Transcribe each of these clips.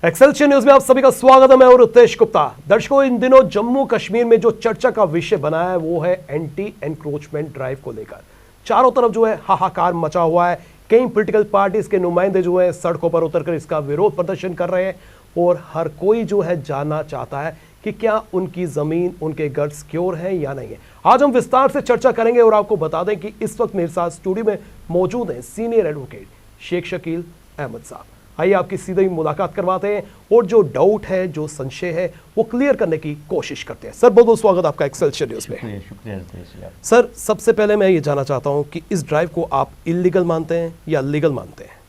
एक्सेलशियल news में आप सभी का स्वागत है। मैं हूं रितेश गुप्ता। दर्शकों, इन दिनों जम्मू कश्मीर में जो चर्चा का विषय बना है वो है एंटी एनक्रोचमेंट ड्राइव को लेकर। चारों तरफ जो है हाहाकार मचा हुआ है। कई पॉलिटिकल पार्टीज के नुमाइंदे जो है सड़कों पर उतरकर इसका विरोध प्रदर्शन कर रहे हैं और हर कोई जो है जानना चाहता है कि क्या उनकी जमीन, उनके घर सिक्योर है या नहीं है। आज हम विस्तार से चर्चा करेंगे और आपको बता दें कि इस वक्त मेरे साथ स्टूडियो में मौजूद हैं सीनियर एडवोकेट शेख शकील अहमद साहब। आइए आपकी सीधी मुलाकात करवाते हैं और जो डाउट है, जो संशय है, वो क्लियर करने की कोशिश करते हैं। सर, बहुत बहुत स्वागत आपका एक्सेलशियल न्यूज में। शुक्रिया। सर, सबसे पहले मैं ये जानना चाहता हूं कि इस ड्राइव को आप इलीगल मानते हैं या लीगल मानते हैं?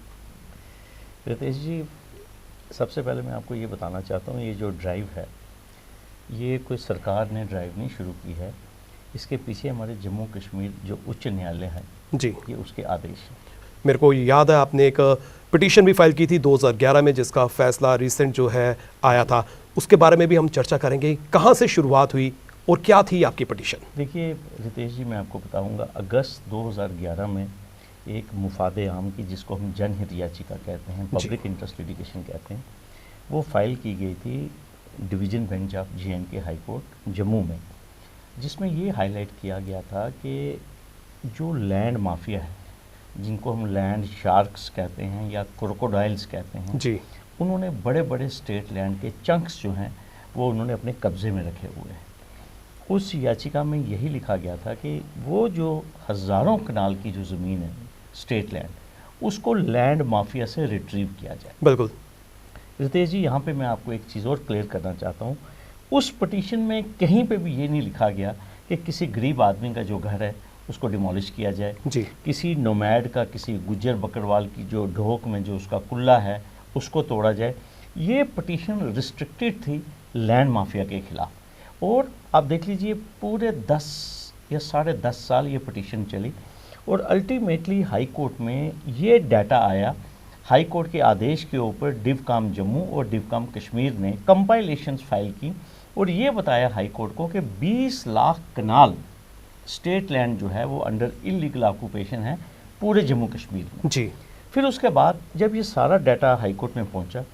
रितेश जी, सबसे पहले मैं आपको ये बताना चाहता हूँ, ये जो ड्राइव है ये कोई सरकार ने ड्राइव नहीं शुरू की है। इसके पीछे हमारे जम्मू कश्मीर जो उच्च न्यायालय है जी, ये उसके आदेश है। मेरे को याद है आपने एक पिटीशन भी फाइल की थी 2011 में, जिसका फैसला रिसेंट जो है आया था। उसके बारे में भी हम चर्चा करेंगे। कहाँ से शुरुआत हुई और क्या थी आपकी पिटीशन? देखिए रितेश जी, मैं आपको बताऊंगा, अगस्त 2011 में एक मुफादे आम की, जिसको हम जनहित याचिका कहते हैं, पब्लिक इंटरेस्ट लिटिगेशन कहते हैं, वो फाइल की गई थी division bench of JNK high court Jammu में, जिसमें ये हाईलाइट किया गया था कि जो लैंड माफिया है, जिनको हम लैंड शार्क्स कहते हैं या क्रोकोडाइल्स कहते हैं जी, उन्होंने बड़े बड़े स्टेट लैंड के चंक्स जो हैं वो उन्होंने अपने कब्जे में रखे हुए हैं। उस याचिका में यही लिखा गया था कि वो जो हज़ारों कनाल की जो ज़मीन है स्टेट लैंड, उसको लैंड माफिया से रिट्रीव किया जाए। बिल्कुल रितेश जी, यहाँ पे मैं आपको एक चीज़ और क्लियर करना चाहता हूँ। उस पिटीशन में कहीं पे भी ये नहीं लिखा गया कि किसी गरीब आदमी का जो घर है उसको डिमोलिश किया जाए जी, किसी नोमैड का, किसी गुज्जर बकरवाल की जो ढोक में जो उसका कुल्ला है उसको तोड़ा जाए। ये पिटीशन रिस्ट्रिक्टेड थी लैंड माफिया के खिलाफ। और आप देख लीजिए, पूरे 10 या 10.5 साल ये पिटीशन चली और अल्टीमेटली हाई कोर्ट में ये डाटा आया। हाई कोर्ट के आदेश के ऊपर डिवकाम जम्मू और डिवकाम कश्मीर ने कंपाइलेशंस फाइल की और ये बताया हाई कोर्ट को कि 20 लाख कनाल स्टेट लैंड जो है वो अंडर इलीगल ऑक्यूपेशन है पूरे जम्मू कश्मीर में जी। फिर उसके बाद जब ये सारा डाटा हाई कोर्ट में पहुंचा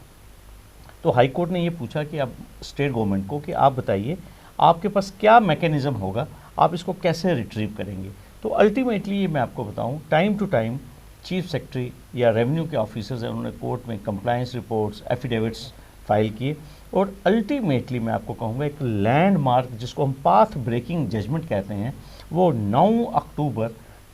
तो हाई कोर्ट ने ये पूछा कि अब स्टेट गवर्नमेंट को कि आप बताइए आपके पास क्या मैकेनिज़्म होगा, आप इसको कैसे रिट्रीव करेंगे। तो अल्टीमेटली ये मैं आपको बताऊं, time to time chief secretary या रेवेन्यू के ऑफिसर्स हैं, उन्होंने कोर्ट में कंप्लायंस रिपोर्ट्स, एफिडेविट्स फाइल किए और अल्टीमेटली मैं आपको कहूँगा एक लैंडमार्क, जिसको हम पाथ ब्रेकिंग जजमेंट कहते हैं, वो 9 अक्टूबर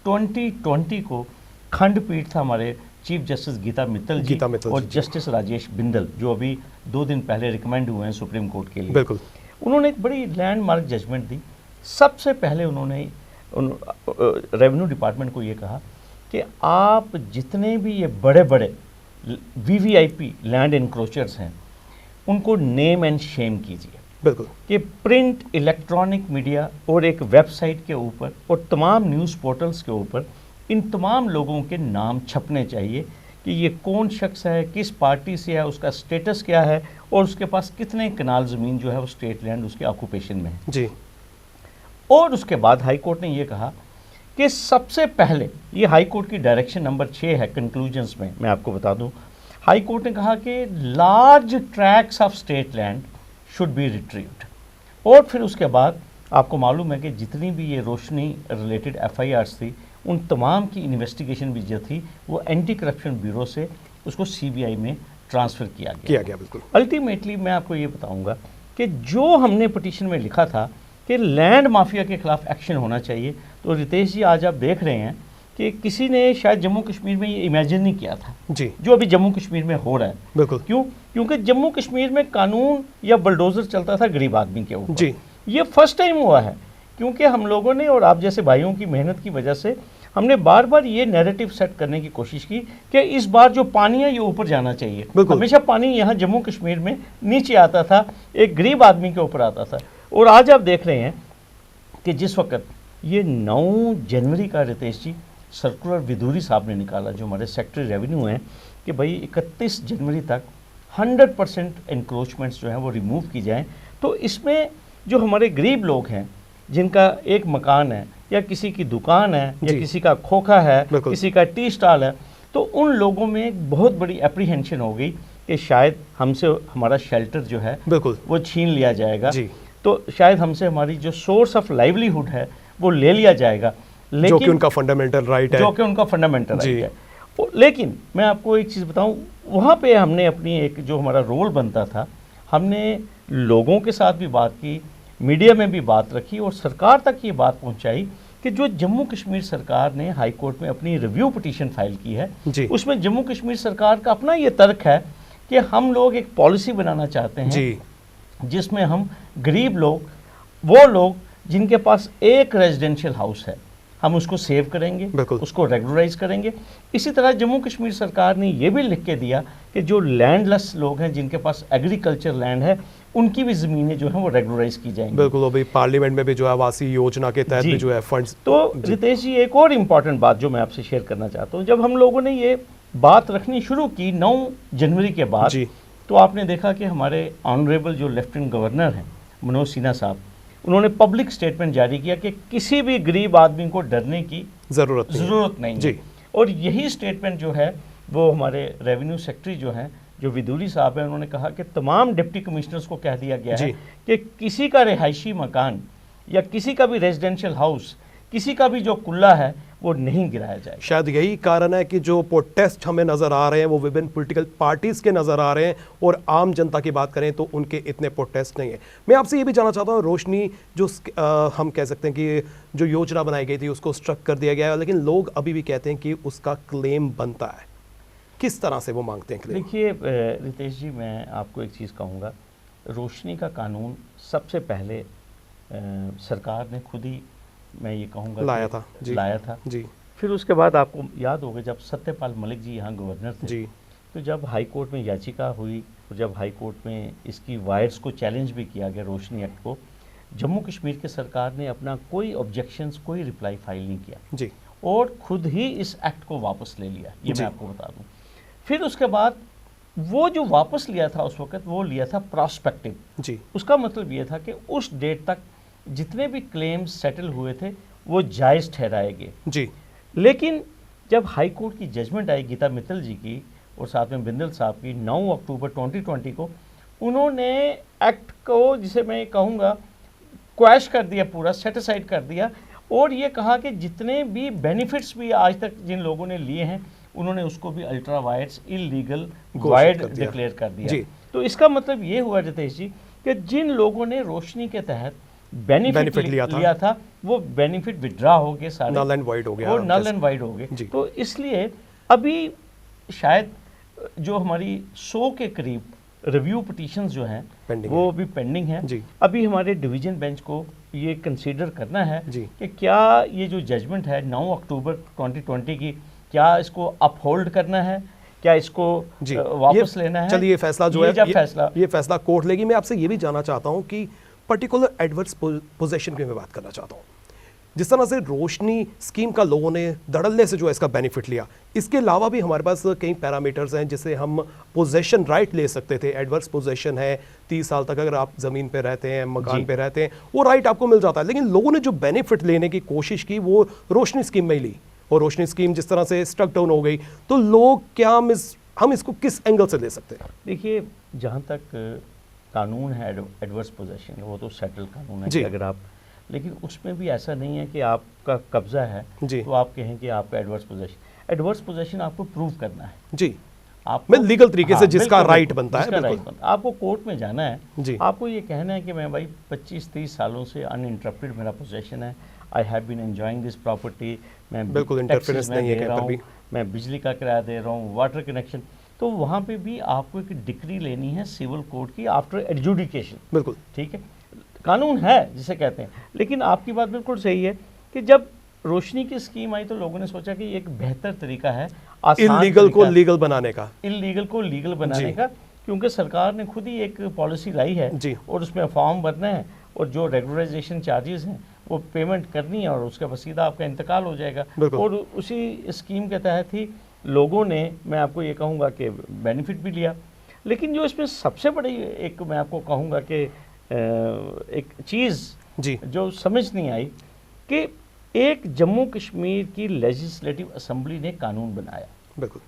2020 को खंडपीठ था हमारे चीफ जस्टिस गीता मित्तल जी और जस्टिस राजेश बिंदल, जो अभी 2 दिन पहले रिकमेंड हुए हैं सुप्रीम कोर्ट के लिए। बिल्कुल, उन्होंने एक बड़ी लैंडमार्क जजमेंट दी। सबसे पहले उन्होंने रेवेन्यू डिपार्टमेंट को ये कहा कि आप जितने भी ये बड़े बड़े VVIP लैंड एनक्रोचर्स हैं उनको नेम एंड शेम कीजिए। बिल्कुल, कि प्रिंट, इलेक्ट्रॉनिक मीडिया और एक वेबसाइट के ऊपर और तमाम न्यूज़ पोर्टल्स के ऊपर इन तमाम लोगों के नाम छपने चाहिए कि ये कौन शख्स है, किस पार्टी से है, उसका स्टेटस क्या है और उसके पास कितने कनाल ज़मीन जो है वो स्टेट लैंड उसके ऑक्यूपेशन में है जी। और उसके बाद हाई कोर्ट ने ये कहा कि सबसे पहले, ये हाई कोर्ट की डायरेक्शन नंबर 6 है कंक्लूजन्स में, मैं आपको बता दूं, हाई कोर्ट ने कहा कि large tracts of state land should be retrieved. और फिर उसके बाद आपको मालूम है कि जितनी भी ये रोशनी रिलेटेड FIRs थी, उन तमाम की इन्वेस्टिगेशन भी जो थी वो एंटी करप्शन ब्यूरो से उसको CBI में ट्रांसफ़र किया गया। बिल्कुल। अल्टीमेटली मैं आपको ये बताऊंगा कि जो हमने पिटीशन में लिखा था कि लैंड माफिया के खिलाफ एक्शन होना चाहिए, तो रितेश जी आज आप देख रहे हैं कि किसी ने शायद जम्मू कश्मीर में ये इमेजिन नहीं किया था जी, जो अभी जम्मू कश्मीर में हो रहा है। बिल्कुल। क्यों? क्योंकि जम्मू कश्मीर में कानून या बुलडोजर चलता था गरीब आदमी के ऊपर जी। ये फर्स्ट टाइम हुआ है, क्योंकि हम लोगों ने और आप जैसे भाइयों की मेहनत की वजह से हमने बार बार ये नैरेटिव सेट करने की कोशिश की कि इस बार जो पानी है ये ऊपर जाना चाहिए। हमेशा पानी यहाँ जम्मू कश्मीर में नीचे आता था, एक गरीब आदमी के ऊपर आता था। और आज आप देख रहे हैं कि जिस वक्त ये 9 जनवरी का रितेश जी सर्कुलर विधूरी साहब ने निकाला, जो हमारे सेक्रेटरी रेवेन्यू हैं, कि भाई 31 जनवरी तक 100% एनक्रोचमेंट्स जो हैं वो रिमूव की जाएं। तो इसमें जो हमारे गरीब लोग हैं जिनका एक मकान है या किसी की दुकान है या किसी का खोखा है, किसी का टी स्टॉल है, तो उन लोगों में एक बहुत बड़ी एप्रीहेंशन हो गई कि शायद हमसे हमारा शेल्टर जो है बिल्कुल वो छीन लिया जाएगा, जी, तो शायद हमसे हमारी जो सोर्स ऑफ लाइवलीहुड है वो ले लिया जाएगा, जो कि उनका फंडामेंटल राइट है, जो कि उनका फंडामेंटल जी। राइट है। लेकिन मैं आपको एक चीज़ बताऊं, वहाँ पे हमने अपनी एक जो हमारा रोल बनता था, हमने लोगों के साथ भी बात की, मीडिया में भी बात रखी और सरकार तक ये बात पहुंचाई कि जो जम्मू कश्मीर सरकार ने हाई कोर्ट में अपनी रिव्यू पिटीशन फाइल की है, जी, उसमें जम्मू कश्मीर सरकार का अपना ये तर्क है कि हम लोग एक पॉलिसी बनाना चाहते हैं जी, जिसमें हम गरीब लोग, वो लोग जिनके पास एक रेजिडेंशियल हाउस है, हम उसको सेव करेंगे, बिल्कुल। उसको रेगुलराइज करेंगे। इसी तरह जम्मू कश्मीर सरकार ने ये भी लिख के दिया कि जो लैंडलेस लोग हैं, जिनके पास एग्रीकल्चर लैंड है, उनकी भी ज़मीनें जो हैं वो रेगुलराइज की जाएंगी। बिल्कुल। अभी पार्लियामेंट में भी जो है आवासीय योजना के तहत जी। भी जो है फंड्स। तो रितेश जी, एक और इम्पॉर्टेंट बात जो मैं आपसे शेयर करना चाहता हूँ, जब हम लोगों ने ये बात रखनी शुरू की 9 जनवरी के बाद, जी, तो आपने देखा कि हमारे ऑनरेबल जो लेफ्टिनेंट गवर्नर हैं मनोज सिन्हा साहब, उन्होंने पब्लिक स्टेटमेंट जारी किया कि किसी भी गरीब आदमी को डरने की जरूरत नहीं जी। है। और यही स्टेटमेंट जो है वो हमारे रेवेन्यू सेक्रेटरी जो हैं, जो विदुली साहब हैं, उन्होंने कहा कि तमाम डिप्टी कमिश्नर्स को कह दिया गया है कि किसी का रिहायशी मकान या किसी का भी रेजिडेंशियल हाउस, किसी का भी जो कुल्ला है वो नहीं गिराया जाए। शायद यही कारण है कि जो प्रोटेस्ट हमें नजर आ रहे हैं वो विभिन्न पॉलिटिकल पार्टीज के नजर आ रहे हैं, और आम जनता की बात करें तो उनके इतने प्रोटेस्ट नहीं है। मैं आपसे ये भी जानना चाहता हूँ, रोशनी जो हम कह सकते हैं कि जो योजना बनाई गई थी उसको स्ट्रक कर दिया गया है, लेकिन लोग अभी भी कहते हैं कि उसका क्लेम बनता है, किस तरह से वो मांगते हैं क्लेम? देखिए रितेश जी, मैं आपको एक चीज़ कहूँगा, रोशनी का कानून सबसे पहले सरकार ने खुद ही, मैं ये कहूँगा, लाया था जी। फिर उसके बाद आपको याद होगा जब सत्यपाल मलिक जी यहाँ गवर्नर थे जी, तो जब हाई कोर्ट में याचिका हुई, और जब हाई कोर्ट में इसकी वायर्स को चैलेंज भी किया गया, रोशनी एक्ट को, जम्मू कश्मीर की सरकार ने अपना कोई ऑब्जेक्शंस, कोई रिप्लाई फाइल नहीं किया जी, और खुद ही इस एक्ट को वापस ले लिया, ये मैं आपको बता दूं। फिर उसके बाद वो जो वापस लिया था उस वक्त, वो लिया था प्रॉस्पेक्टिव जी, उसका मतलब ये था कि उस डेट तक जितने भी क्लेम्स सेटल हुए थे वो जायज़ ठहराए गए। जी, लेकिन जब हाई कोर्ट की जजमेंट आई गीता मित्तल जी की और साथ में बिंदल साहब की 9 अक्टूबर 2020 को, उन्होंने एक्ट को, जिसे मैं कहूँगा, क्वैश कर दिया, पूरा सेटिसाइड कर दिया, और ये कहा कि जितने भी बेनिफिट्स भी आज तक जिन लोगों ने लिए हैं उन्होंने उसको भी ultra vires illegal wired declare कर दिया। तो इसका मतलब ये हुआ रितेश जी कि जिन लोगों ने रोशनी के तहत बेनिफिट लिया था वो बेनिफिट विड्रा हो गए, सारे नल एंड वाइड हो गया, और नल एंड वाइड हो गए। तो इसलिए अभी शायद जो हमारी 100 के करीब रिव्यू पिटीशंस जो हैं वो भी पेंडिंग है। अभी हमारे डिवीजन बेंच को ये कंसीडर करना है कि क्या ये जो जजमेंट है 9 अक्टूबर 2020 की, क्या इसको अपहोल्ड करना है, क्या इसको वापस लेना है। चलिए फैसला जो है ये फैसला कोर्ट लेगी। मैं आपसे ये भी जानना चाहता हूँ कि पर्टिकुलर एडवर्स पोजेशन की मैं बात करना चाहता हूँ। जिस तरह से रोशनी स्कीम का लोगों ने धड़ल्ले से जो है इसका बेनिफिट लिया, इसके अलावा भी हमारे पास कई पैरामीटर्स हैं जिससे हम पोजेशन राइट ले सकते थे। एडवर्स पोजेशन है, 30 साल तक अगर आप ज़मीन पे रहते हैं, मकान पे रहते हैं, वो राइट आपको मिल जाता है। लेकिन लोगों ने जो बेनिफिट लेने की कोशिश की वो रोशनी स्कीम में ही ली, और रोशनी स्कीम जिस तरह से स्ट्रक डाउन हो गई, तो लोग क्या हम इसको किस एंगल से ले सकते हैं? देखिए, जहाँ तक कानून है एडवर्स पोजेशन, वो तो सेटल कानून है कि अगर आप, लेकिन उसमें भी ऐसा नहीं है कि आपका कब्जा है तो आप कहें कि आपका एडवर्स पोजेशन आपको प्रूव करना है जी, आप लीगल तरीके से जिसका राइट बनता है, आपको कोर्ट में जाना है जी। आपको ये कहना है कि मैं भाई 25-30 सालों से अनइंटरप्टेड मेरा पोजेशन है, I have been enjoying this property, मैं बिल्कुल इंटरफेरेंस नहीं है कहीं भी, मैं बिजली का किराया दे रहा हूँ, वाटर कनेक्शन, तो वहाँ पे भी आपको एक डिक्री लेनी है सिविल कोर्ट की आफ्टर एडजुडिकेशन। बिल्कुल ठीक है, कानून है जिसे कहते हैं। लेकिन आपकी बात बिल्कुल सही है कि जब रोशनी की स्कीम आई तो लोगों ने सोचा कि एक बेहतर तरीका है इल्लीगल को लीगल बनाने का, क्योंकि सरकार ने खुद ही एक पॉलिसी लाई है जी, और उसमें फॉर्म भरना है और जो रेगुलराइजेशन चार्जेस हैं वो पेमेंट करनी है और उसके बाद सीधा आपका इंतकाल हो जाएगा। और उसी स्कीम के तहत ही लोगों ने, मैं आपको ये कहूँगा कि बेनिफिट भी लिया। लेकिन जो इसमें सबसे बड़ी एक मैं आपको कहूँगा कि एक चीज़ जी जो समझ नहीं आई कि एक जम्मू कश्मीर की लेजिस्लेटिव असेंबली ने कानून बनाया, बिल्कुल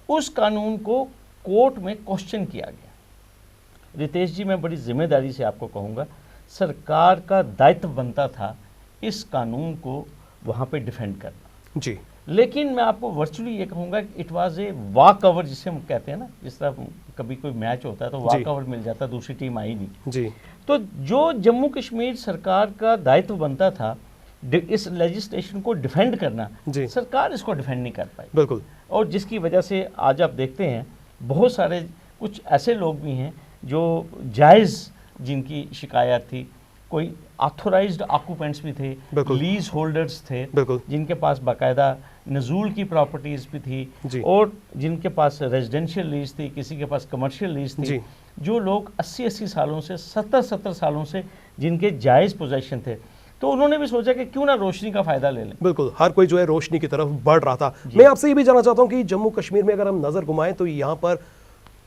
उस कानून को कोर्ट में क्वेश्चन किया गया। रितेश जी, मैं बड़ी जिम्मेदारी से आपको कहूँगा, सरकार का दायित्व बनता था इस कानून को वहाँ पे डिफेंड करना जी, लेकिन मैं आपको वर्चुअली ये कहूँगा कि it was a walk over, जिसे हम कहते हैं ना, जिस तरह कभी कोई मैच होता है तो वॉक ओवर मिल जाता, दूसरी टीम आई नहीं जी, तो जो जम्मू कश्मीर सरकार का दायित्व बनता था इस लेजिस्लेशन को डिफेंड करना, सरकार इसको डिफेंड नहीं कर पाई। बिल्कुल। और जिसकी वजह से आज आप देखते हैं बहुत सारे कुछ ऐसे लोग भी हैं जो जायज़ जिनकी शिकायत थी, कोई ऑथोराइज्ड ऑक्यूपेंट्स भी थे, लीज होल्डर्स थे, जिनके पास बाकायदा नजूल की प्रॉपर्टीज़ भी थी और जिनके पास रेजिडेंशियल लीज थी, किसी के पास कमर्शियल लीज थी, जो लोग 80-80 सालों से 70-70 सालों से जिनके जायज़ पोजेशन थे, तो उन्होंने भी सोचा कि क्यों ना रोशनी का फायदा ले लें। बिल्कुल, हर कोई जो है रोशनी की तरफ बढ़ रहा था। मैं आपसे ये भी जानना चाहता हूँ कि जम्मू कश्मीर में अगर हम नज़र घुमाएं तो यहाँ पर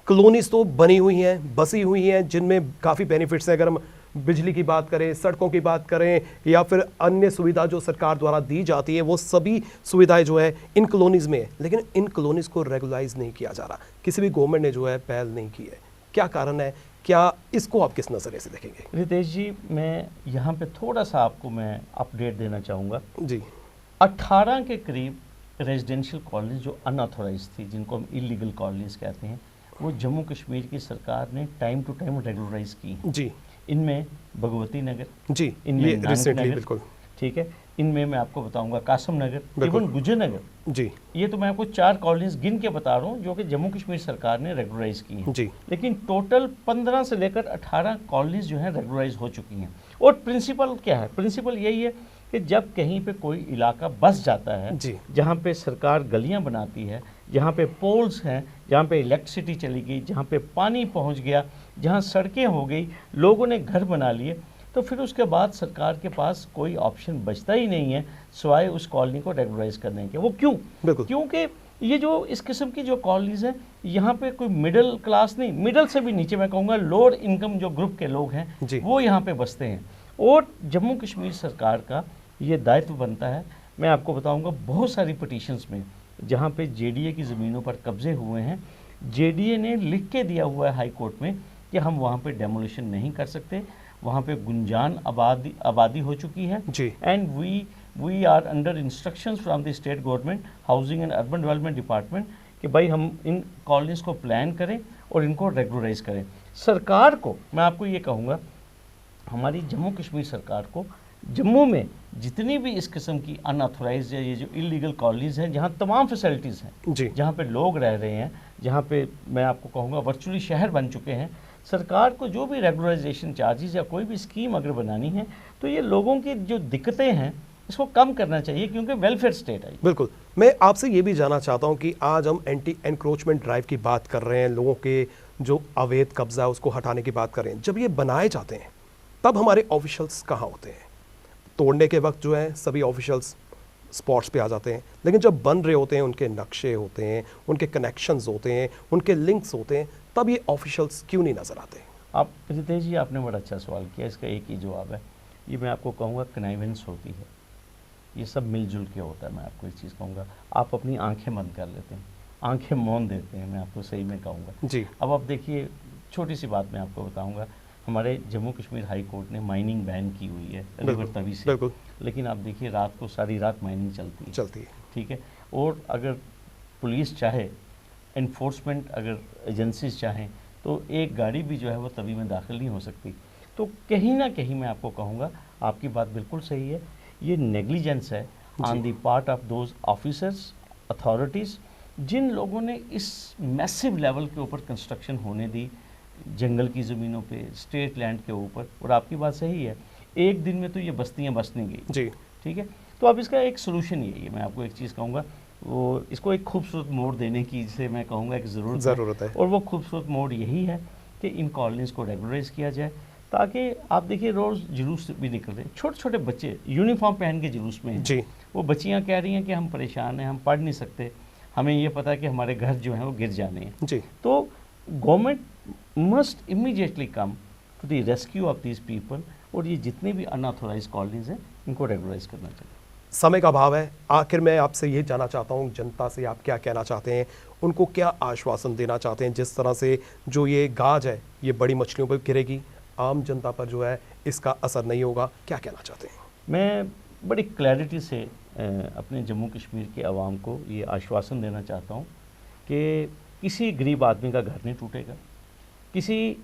कॉलोनीज तो बनी हुई हैं, बसी हुई हैं, जिनमें काफ़ी बेनिफिट्स हैं। अगर हम बिजली की बात करें, सड़कों की बात करें या फिर अन्य सुविधा जो सरकार द्वारा दी जाती है, वो सभी सुविधाएं जो है इन कॉलोनीज़ में है, लेकिन इन कॉलोनीज़ को रेगुलाइज नहीं किया जा रहा। किसी भी गवर्नमेंट ने जो है पहल नहीं की है। क्या कारण है? क्या इसको आप किस नज़रिए से देखेंगे? रितेश जी, मैं यहाँ पे थोड़ा सा आपको मैं अपडेट देना चाहूँगा जी। 18 के करीब रेजिडेंशियल कॉलोनीज जो अनऑथोराइज थी, जिनको हम इलीगल कॉलोनीज कहते हैं, वो जम्मू कश्मीर की सरकार ने टाइम टू टाइम रेगुलराइज की हैं। जी। इनमें भगवती नगर, जी, इनमें नानक नगर, बिल्कुल ठीक है, इनमें मैं आपको बताऊंगा कासम नगर, इवन गुजर नगर। जी, ये तो मैं आपको 4 कॉलोनीज गिन के बता रहा हूँ जो कि जम्मू कश्मीर सरकार ने रेगुलराइज की हैं। जी। लेकिन टोटल 15 से लेकर 18 कॉलोनीज जो हैं रेगुलराइज हो चुकी हैं। और प्रिंसिपल क्या है? प्रिंसिपल यही है कि जब कहीं पे कोई इलाका बस जाता है, जहाँ पे सरकार गलियाँ बनाती है, जहाँ पे पोल्स हैं, जहाँ पे इलेक्ट्रिसिटी चली गई, जहाँ पे पानी पहुँच गया, जहाँ सड़कें हो गई, लोगों ने घर बना लिए, तो फिर उसके बाद सरकार के पास कोई ऑप्शन बचता ही नहीं है सिवाय उस कॉलोनी को रेगुलराइज करने के। वो क्यों? क्योंकि ये जो इस किस्म की जो कॉलोनीज हैं, यहाँ पे कोई मिडिल क्लास नहीं, मिडिल से भी नीचे मैं कहूँगा लोअर इनकम जो ग्रुप के लोग हैं वो यहाँ पे बसते हैं। और जम्मू कश्मीर सरकार का ये दायित्व बनता है। मैं आपको बताऊँगा बहुत सारी पिटीशंस में जहाँ पे जेडीए की ज़मीनों पर कब्जे हुए हैं, जेडीए ने लिख के दिया हुआ है हाई कोर्ट में कि हम वहाँ पे डेमोलिशन नहीं कर सकते, वहाँ पे गुंजान आबादी हो चुकी है, and we are under instructions from the state government housing and urban development department कि भाई हम इन कॉलोनीज को प्लान करें और इनको रेगुलराइज करें। सरकार को मैं आपको ये कहूँगा, हमारी जम्मू कश्मीर सरकार को जम्मू में जितनी भी इस किस्म की अनऑथोराइज या ये जो इलीगल कॉलोनीज हैं, जहाँ तमाम फैसिलिटीज़ हैं, जहाँ पे लोग रह रहे हैं, जहाँ पे मैं आपको कहूँगा वर्चुअली शहर बन चुके हैं, सरकार को जो भी रेगुलराइजेशन चार्जेस या कोई भी स्कीम अगर बनानी है तो ये लोगों की जो दिक्कतें हैं इसको कम करना चाहिए, क्योंकि वेलफेयर स्टेट है। बिल्कुल। मैं आपसे ये भी जानना चाहता हूँ कि आज हम एंटी एनक्रोचमेंट ड्राइव की बात कर रहे हैं, लोगों के जो अवैध कब्जा है उसको हटाने की बात कर रहे हैं। जब ये बनाए जाते हैं तब हमारे ऑफिशियल्स कहाँ होते हैं? तोड़ने के वक्त जो है सभी ऑफिशियल्स स्पॉट्स पे आ जाते हैं, लेकिन जब बन रहे होते हैं, उनके नक्शे होते हैं, उनके कनेक्शंस होते हैं, उनके लिंक्स होते हैं, तब ये ऑफिशियल्स क्यों नहीं नज़र आते? आप रितेश जी, आपने बड़ा अच्छा सवाल किया। इसका एक ही जवाब है, ये मैं आपको कहूँगा कनाइवेंस होती है, ये सब मिलजुल के होता है। मैं आपको एक चीज़ कहूँगा, आप अपनी आंखें बंद कर लेते हैं, आंखें मौन देते हैं, मैं आपको सही में कहूँगा जी। अब आप देखिए, छोटी सी बात मैं आपको बताऊँगा, हमारे जम्मू कश्मीर हाई कोर्ट ने माइनिंग बैन की हुई है रिवर तवी से, लेकिन आप देखिए रात को सारी रात माइनिंग चलती है, ठीक है। और अगर पुलिस चाहे, इन्फोर्समेंट अगर एजेंसीज चाहें, तो एक गाड़ी भी जो है वो तवी में दाखिल नहीं हो सकती। तो कहीं ना कहीं मैं आपको कहूँगा, आपकी बात बिल्कुल सही है, ये नेग्लिजेंस है on the part of those officers, authorities, जिन लोगों ने इस मैसिव लेवल के ऊपर कंस्ट्रक्शन होने दी, जंगल की ज़मीनों पे, स्टेट लैंड के ऊपर। और आपकी बात सही है, एक दिन में तो ये बस्तियाँ बस नहीं गई जी, ठीक है। तो अब इसका एक सोल्यूशन यही है, मैं आपको एक चीज़ कहूँगा, वो इसको एक खूबसूरत मोड़ देने की, जिसे मैं कहूँगा एक ज़रूरत है। और वो खूबसूरत मोड़ यही है कि इन कॉलोनीज़ को रेगुलराइज किया जाए, ताकि आप देखिए रोज़ जुलूस भी निकल रहे हैं, छोटे छोटे बच्चे यूनिफॉर्म पहन के जुलूस में हैं जी। वो बच्चियाँ कह रही हैं कि हम परेशान हैं, हम पढ़ नहीं सकते, हमें ये पता है कि हमारे घर जो हैं वो गिर जाने हैं जी। तो government must immediately come to the rescue of these people, और ये जितने भी अनऑथोराइज कॉलोनीज हैं इनको रेगुलराइज करना चाहिए। समय का अभाव है, आखिर में आपसे ये जानना चाहता हूँ, जनता से आप क्या कहना चाहते हैं, उनको क्या आश्वासन देना चाहते हैं? जिस तरह से जो ये गाज है ये बड़ी मछलियों पर गिरेगी, आम जनता पर जो है इसका असर नहीं होगा, क्या कहना चाहते हैं? मैं बड़ी क्लैरिटी से अपने जम्मू कश्मीर के आवाम को ये आश्वासन देना चाहता हूँ कि किसी गरीब आदमी का घर नहीं टूटेगा, किसी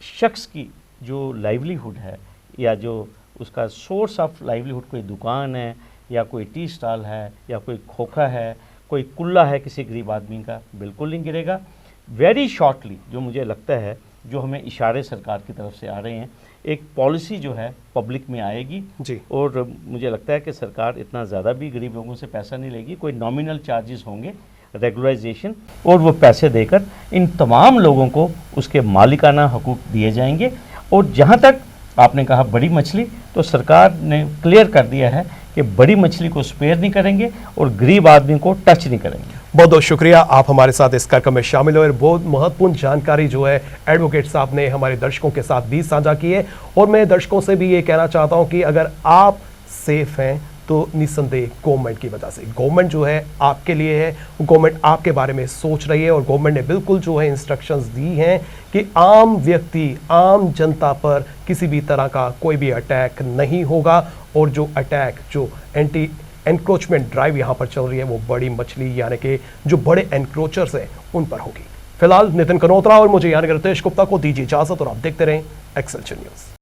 शख्स की जो लाइवलीहुड है या जो उसका सोर्स ऑफ लाइवलीहुड कोई दुकान है या कोई टी स्टॉल है या कोई खोखा है, कोई कुल्ला है किसी गरीब आदमी का, बिल्कुल नहीं गिरेगा। वेरी शॉर्टली जो मुझे लगता है, जो हमें इशारे सरकार की तरफ से आ रहे हैं, एक पॉलिसी जो है पब्लिक में आएगी जी। और मुझे लगता है कि सरकार इतना ज़्यादा भी गरीब लोगों से पैसा नहीं लेगी, कोई नॉमिनल चार्जेस होंगे, रेगुलराइजेशन, और वो पैसे देकर इन तमाम लोगों को उसके मालिकाना हकूक़ दिए जाएंगे। और जहाँ तक आपने कहा बड़ी मछली, तो सरकार ने क्लियर कर दिया है कि बड़ी मछली को स्पेयर नहीं करेंगे और गरीब आदमी को टच नहीं करेंगे। बहुत बहुत शुक्रिया, आप हमारे साथ इस कार्यक्रम में शामिल हुए और बहुत महत्वपूर्ण जानकारी जो है एडवोकेट साहब ने हमारे दर्शकों के साथ भी साझा की है। और मैं दर्शकों से भी ये कहना चाहता हूं कि अगर आप सेफ हैं तो निस्संदेह गवर्नमेंट की वजह से, गवर्नमेंट जो है आपके लिए है, गवर्नमेंट आपके बारे में सोच रही है और गवर्नमेंट ने बिल्कुल जो है इंस्ट्रक्शंस दी हैं कि आम व्यक्ति, आम जनता पर किसी भी तरह का कोई भी अटैक नहीं होगा। और जो अटैक, जो एंटी एनक्रोचमेंट ड्राइव यहाँ पर चल रही है, वो बड़ी मछली यानी कि जो बड़े एनक्रोचर्स हैं उन पर होगी। फिलहाल नितिन कनोत्रा और मुझे यानी कि रितेश गुप्ता को दीजिए इजाजत और आप देखते रहें एक्सएलसी न्यूज़।